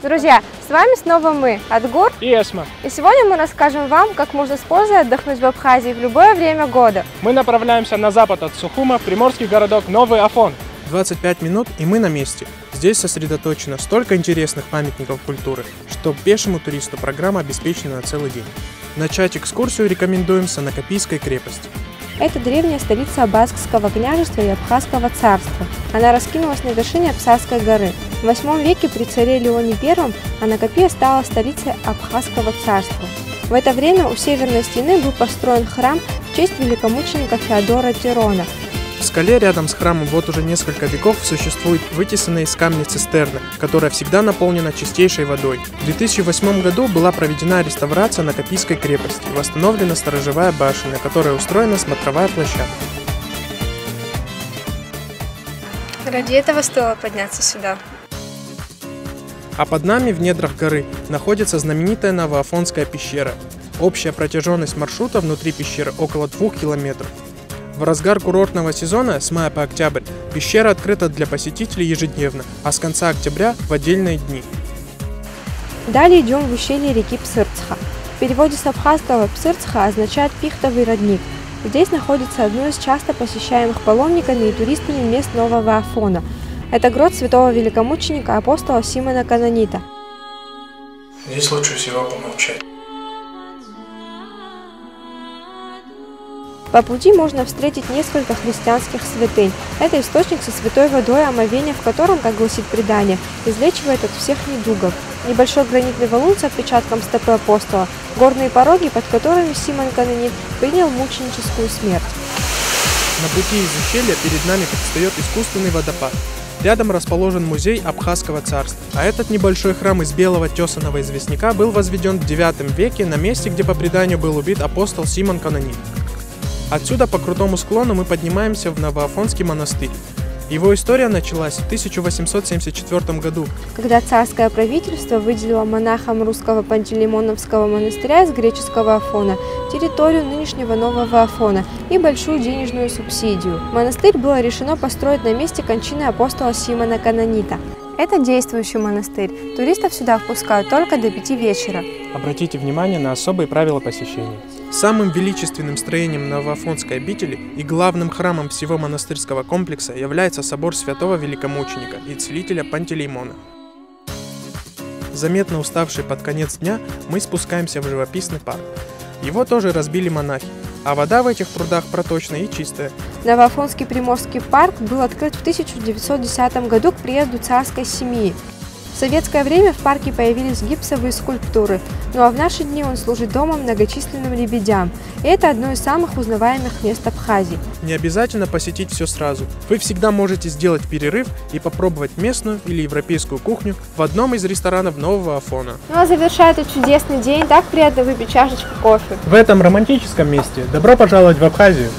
Друзья, с вами снова мы, Адгур и Эсма. И сегодня мы расскажем вам, как можно с пользой отдохнуть в Абхазии в любое время года. Мы направляемся на запад от Сухума в приморский городок Новый Афон. 25 минут и мы на месте. Здесь сосредоточено столько интересных памятников культуры, что пешему туристу программа обеспечена на целый день. Начать экскурсию рекомендуем с Анакапийской крепости. Это древняя столица Абазского княжества и Абхазского царства. Она раскинулась на вершине Апсарской горы. В VIII веке при царе Леоне I Анакапия стала столицей Абхазского царства. В это время у северной стены был построен храм в честь великомученика Феодора Тирона. В скале рядом с храмом вот уже несколько веков существует вытесанная из камня цистерна, которая всегда наполнена чистейшей водой. В 2008 году была проведена реставрация Анакапийской крепости, восстановлена сторожевая башня, на которой устроена смотровая площадка. Ради этого стоило подняться сюда. А под нами в недрах горы находится знаменитая Новоафонская пещера. Общая протяженность маршрута внутри пещеры около 2 километров. В разгар курортного сезона с мая по октябрь пещера открыта для посетителей ежедневно, а с конца октября в отдельные дни. Далее идем в ущелье реки Псырцха. В переводе с абхазского Псырцха означает «пихтовый родник». Здесь находится одно из часто посещаемых паломниками и туристами мест Нового Афона. Это грот святого великомученика апостола Симона Канонита. Здесь лучше всего помолчать. По пути можно встретить несколько христианских святынь. Это источник со святой водой, омовение в котором, как гласит предание, излечивает от всех недугов. Небольшой гранитный валун с отпечатком стопы апостола, горные пороги, под которыми Симон Канонит принял мученическую смерть. На пути из ущелья перед нами предстает искусственный водопад. Рядом расположен музей Абхазского царства, а этот небольшой храм из белого тесаного известняка был возведен в IX веке на месте, где по преданию был убит апостол Симон Канонит. Отсюда по крутому склону мы поднимаемся в Новоафонский монастырь. Его история началась в 1874 году, когда царское правительство выделило монахам русского Пантелеймоновского монастыря из греческого Афона территорию нынешнего Нового Афона и большую денежную субсидию. Монастырь было решено построить на месте кончины апостола Симона Канонита. Это действующий монастырь. Туристов сюда впускают только до 5 вечера. Обратите внимание на особые правила посещения. Самым величественным строением Новоафонской обители и главным храмом всего монастырского комплекса является собор святого великомученика и целителя Пантелеймона. Заметно уставшие под конец дня, мы спускаемся в живописный парк. Его тоже разбили монахи, а вода в этих прудах проточная и чистая. Новоафонский приморский парк был открыт в 1910 году к приезду царской семьи. В советское время в парке появились гипсовые скульптуры, ну а в наши дни он служит домом многочисленным лебедям. И это одно из самых узнаваемых мест Абхазии. Не обязательно посетить все сразу. Вы всегда можете сделать перерыв и попробовать местную или европейскую кухню в одном из ресторанов Нового Афона. Ну а завершая этот чудесный день, так приятно выпить чашечку кофе. В этом романтическом месте добро пожаловать в Абхазию!